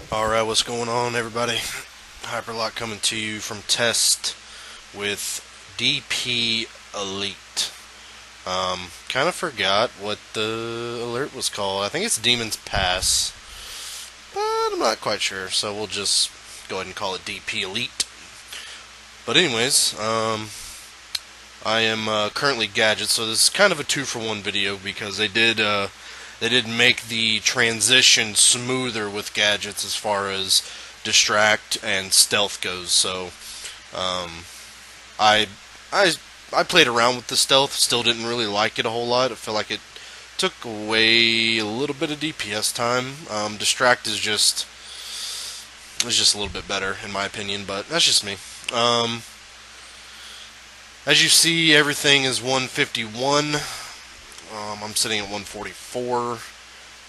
Alright, what's going on, everybody? Hyperlock coming to you from Test with DP Elite. Kind of forgot what the alert was called. I think it's Demon's Pass, but I'm not quite sure, so we'll just go ahead and call it DP Elite. But anyways, I am currently Gadget, so this is kind of a 2-for-1 video because they did make the transition smoother with gadgets as far as distract and stealth goes. So I I I played around with the stealth. Still didn't really like it a whole lot. I feel like it took away a little bit of DPS time. Distract is just a little bit better in my opinion, but that's just me. As you see, everything is 151. I'm sitting at 144,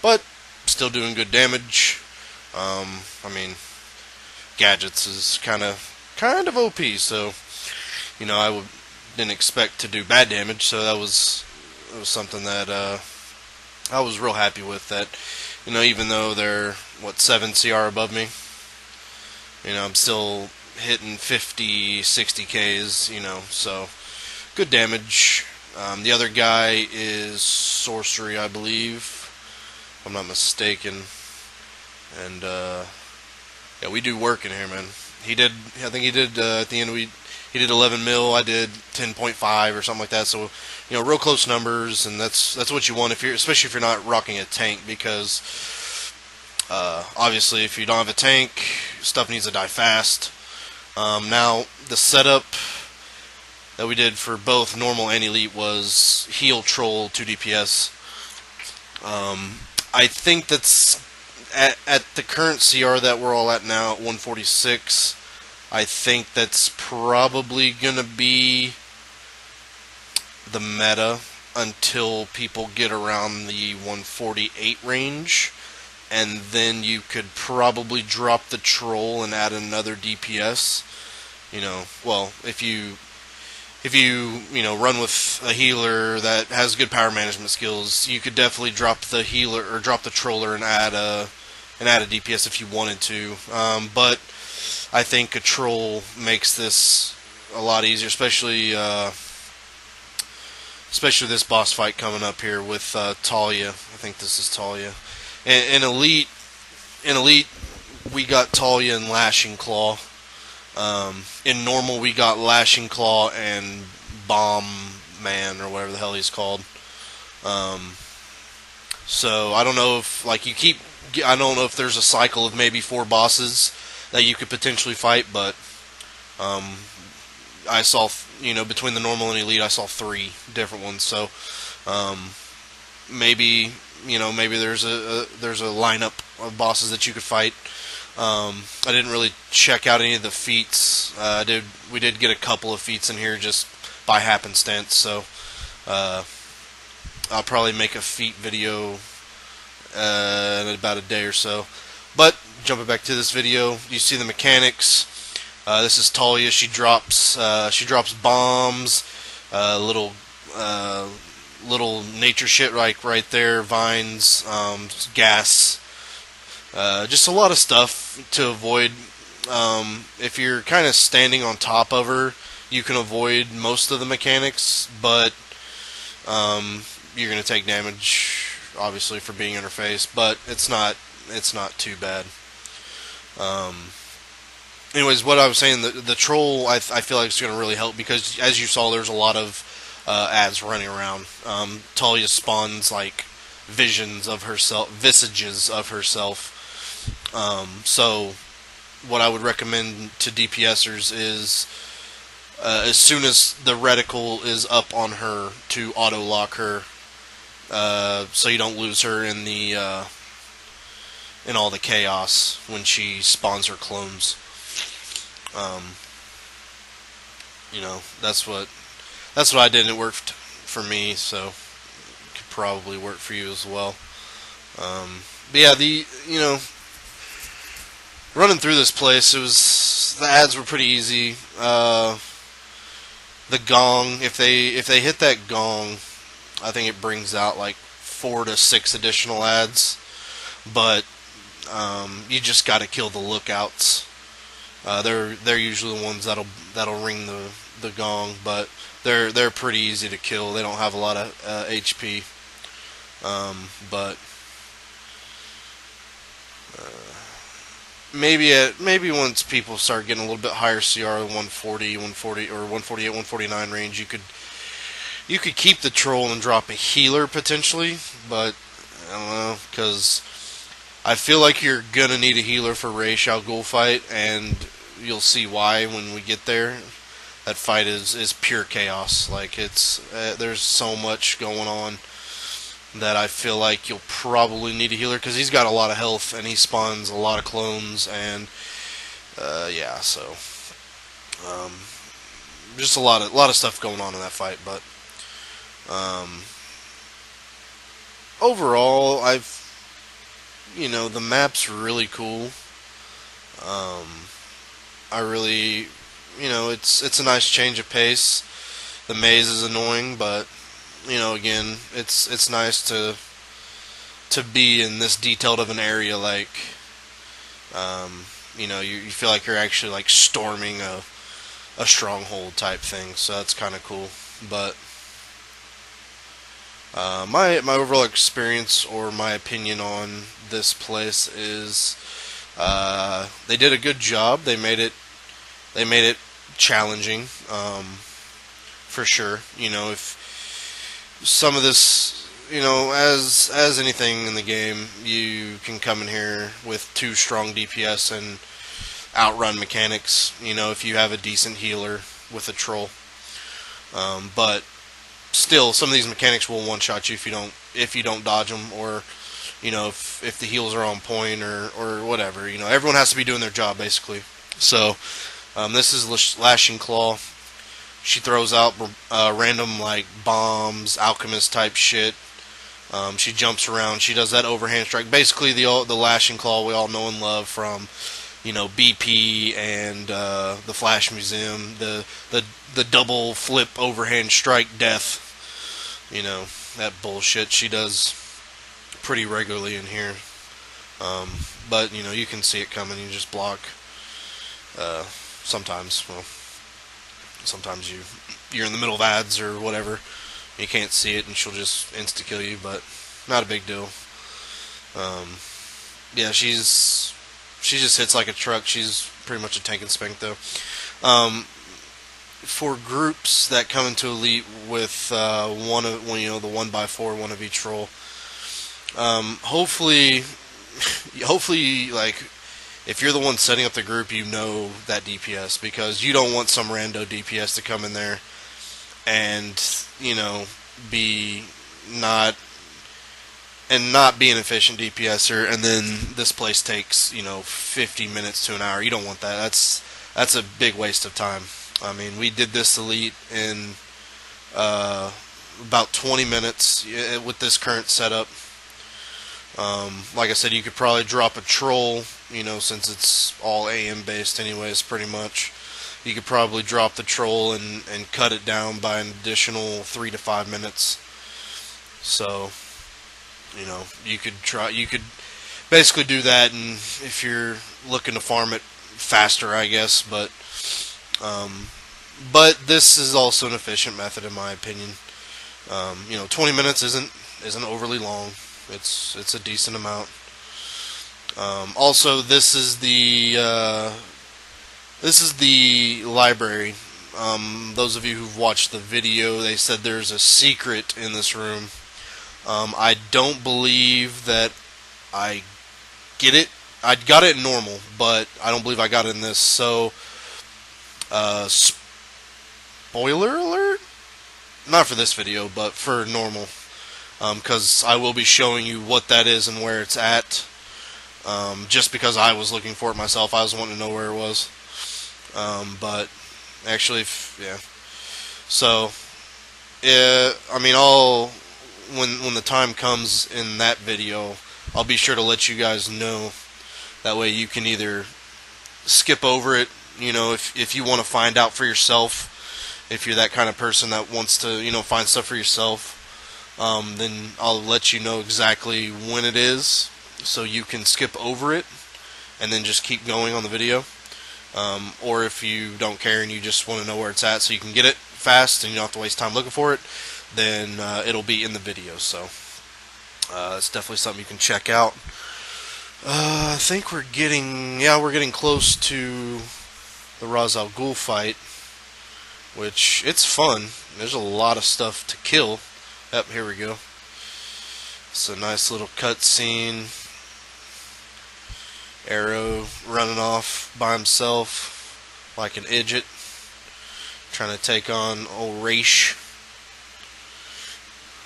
but still doing good damage. I mean, gadgets is kind of OP, so didn't expect to do bad damage. So that was something that I was real happy with. That even though they're 7 CR above me, I'm still hitting 50, 60 Ks. So good damage. The other guy is Sorcery, I believe, if I'm not mistaken. And yeah, we do work in here, man. I think he did at the end. He did 11 mil. I did 10.5 or something like that. So real close numbers, and that's what you want especially if you're not rocking a tank, because obviously if you don't have a tank, stuff needs to die fast. Now the setup that we did for both normal and elite was heal troll 2 DPS. I think that's at the current CR that we're all at now at 146. I think that's probably gonna be the meta until people get around the 148 range, and then you could probably drop the troll and add another DPS. Well, if you run with a healer that has good power management skills, you could definitely drop the healer or drop the troller and add a DPS if you wanted to. But I think a troll makes this a lot easier, especially this boss fight coming up here with Talia. I think this is Talia. In elite, we got Talia and Lashing Claw. In normal, we got Lashing Claw and Bomb Man, or whatever the hell he's called. So I don't know if I don't know if there's a cycle of maybe 4 bosses that you could potentially fight, but I saw between the normal and elite, I saw 3 different ones. So maybe there's a lineup of bosses that you could fight. I didn't really check out any of the feats. We did get a couple of feats in here just by happenstance, so I'll probably make a feat video in about a day or so. But jumping back to this video, you see the mechanics. This is Talia. She drops bombs, little nature shit right there, vines, gas. Just a lot of stuff to avoid. If you're kind of standing on top of her, you can avoid most of the mechanics, but you're going to take damage, obviously, for being in her face. But it's not too bad. Anyways, what I was saying, the troll, I feel like it's going to really help, because as you saw, there's a lot of ads running around. Talia spawns like visages of herself. So what I would recommend to DPSers is as soon as the reticle is up on her, to auto lock her, so you don't lose her in all the chaos when she spawns her clones. That's what I did, and it worked for me, so it could probably work for you as well. But yeah, running through this place, the ads were pretty easy. The gong, if they hit that gong, I think it brings out like 4 to 6 additional ads. But You just got to kill the lookouts. They're usually the ones that'll ring the gong, but they're pretty easy to kill. They don't have a lot of HP, but maybe once people start getting a little bit higher CR, 140, 140 or 148, 149 range, you could keep the troll and drop a healer potentially, but I don't know, because I feel like you're gonna need a healer for Ra's al Ghul fight, and you'll see why when we get there. That fight is pure chaos. Like it's there's so much going on that I feel like you'll probably need a healer because he's got a lot of health and he spawns a lot of clones and yeah, so um, just a lot of stuff going on in that fight. But um, overall, the map's really cool. Um, I really, it's a nice change of pace. The maze is annoying, but again, it's nice to be in this detailed of an area. Like, you feel like you're actually like storming a stronghold type thing. So that's kind of cool. But my overall experience or my opinion on this place is they did a good job. They made it challenging, for sure. If some of this, as anything in the game, you can come in here with 2 strong DPS and outrun mechanics. If you have a decent healer with a troll, but still, some of these mechanics will one-shot you if you don't dodge them, or if the heals are on point or whatever. Everyone has to be doing their job basically. So this is Lashing Claw. She throws out random like bombs, alchemist type shit. She jumps around. She does that overhand strike. Basically, the Lashing Claw we all know and love from BP and the Flash Museum. The double flip overhand strike death. That bullshit she does pretty regularly in here. But you can see it coming. You just block. Sometimes you're in the middle of ads or whatever. You can't see it, and she'll just insta kill you. But not a big deal. Yeah, she just hits like a truck. She's pretty much a tank and spank though. For groups that come into Elite with the 1x4, one of each role, hopefully, like, if you're the one setting up the group, you know that DPS, because you don't want some rando DPS to come in there and be not be an efficient DPSer, and then this place takes 50 minutes to an hour. You don't want that. That's a big waste of time. I mean, we did this Elite in about 20 minutes with this current setup. Like I said, you could probably drop a troll, since it's all AM based anyways, pretty much. You could probably drop the troll and cut it down by an additional 3 to 5 minutes. So, you could basically do that, and if you're looking to farm it faster, I guess, but this is also an efficient method in my opinion. 20 minutes isn't overly long. It's a decent amount. Also, this is the library. Those of you who've watched the video, they said there's a secret in this room. I don't believe that I get it. I got it in normal, but I don't believe I got it in this. So, spoiler alert? Not for this video, but for normal. Because I will be showing you what that is and where it's at. Just because I was looking for it myself, I was wanting to know where it was. But actually, yeah. So, I mean, when the time comes in that video, I'll be sure to let you guys know. That way, you can either skip over it, if you want to find out for yourself. If you're that kind of person that wants to, find stuff for yourself. Then I'll let you know exactly when it is, so you can skip over it and then just keep going on the video. Or if you don't care and you just want to know where it's at so you can get it fast and you don't have to waste time looking for it, then it'll be in the video. So it's definitely something you can check out. I think we're getting close to the Ra's al Ghul fight, which it's fun. There's a lot of stuff to kill. Yep, here we go. It's a nice little cutscene. Arrow running off by himself like an idiot, trying to take on old Raish.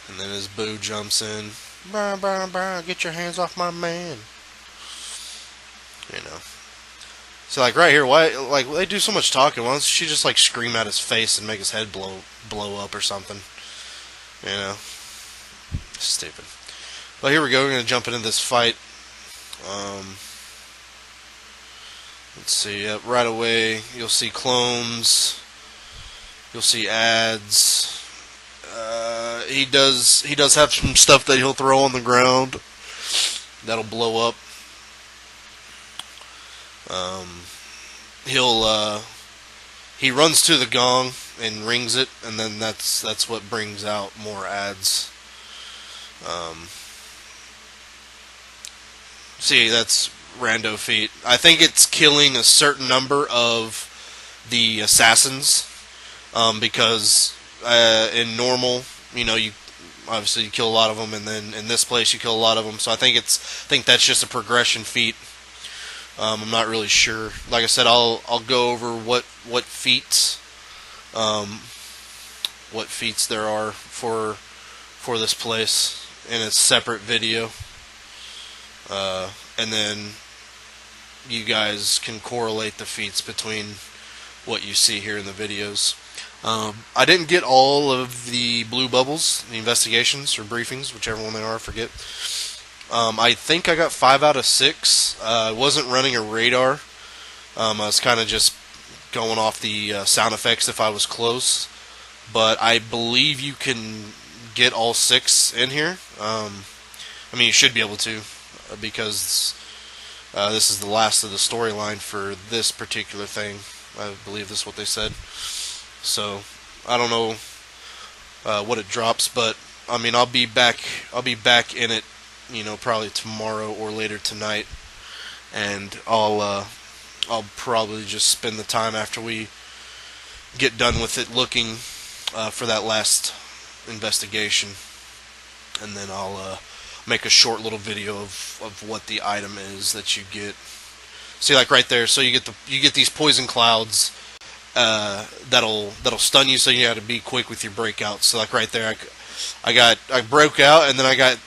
And then his boo jumps in. Bah, bah, bah, get your hands off my man. You know. So like right here, why like they do so much talking? Why don't she just like scream at his face and make his head blow up or something? You know. Stupid. But here we go, we're gonna jump into this fight. Let's see, yep, right away you'll see clones, you'll see ads. He does have some stuff that he'll throw on the ground that'll blow up. He runs to the gong and rings it, and then that's what brings out more ads. See, that's rando feat. I think it's killing a certain number of the assassins, because in normal, you obviously you kill a lot of them, and then in this place you kill a lot of them. So I think that's just a progression feat. I'm not really sure. Like I said, I'll go over what feats there are for this place in a separate video. And then you guys can correlate the feats between what you see here in the videos. I didn't get all of the blue bubbles, the investigations or briefings, whichever one they are, I forget. I think I got 5 out of 6. I wasn't running a radar. I was kind of just going off the sound effects if I was close. But I believe you can get all 6 in here. I mean, you should be able to, because this is the last of the storyline for this particular thing. I believe this is what they said. So I don't know what it drops, but I mean, I'll be back in it, probably tomorrow or later tonight, and I'll probably just spend the time after we get done with it looking for that last investigation, and then I'll make a short little video of what the item is that you get. See, like right there, so you get these poison clouds that'll stun you, so you got to be quick with your breakouts. So like right there, I broke out, and then I got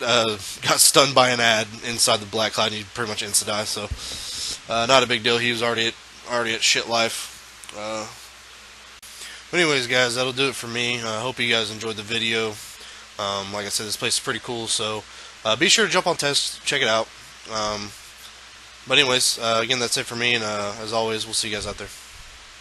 stunned by an ad inside the black cloud, and you pretty much insta die. So not a big deal. He was already at shit life. But anyways, guys, that'll do it for me. I hope you guys enjoyed the video. Like I said, this place is pretty cool, so be sure to jump on test, check it out. But anyways, again, that's it for me, and as always, we'll see you guys out there.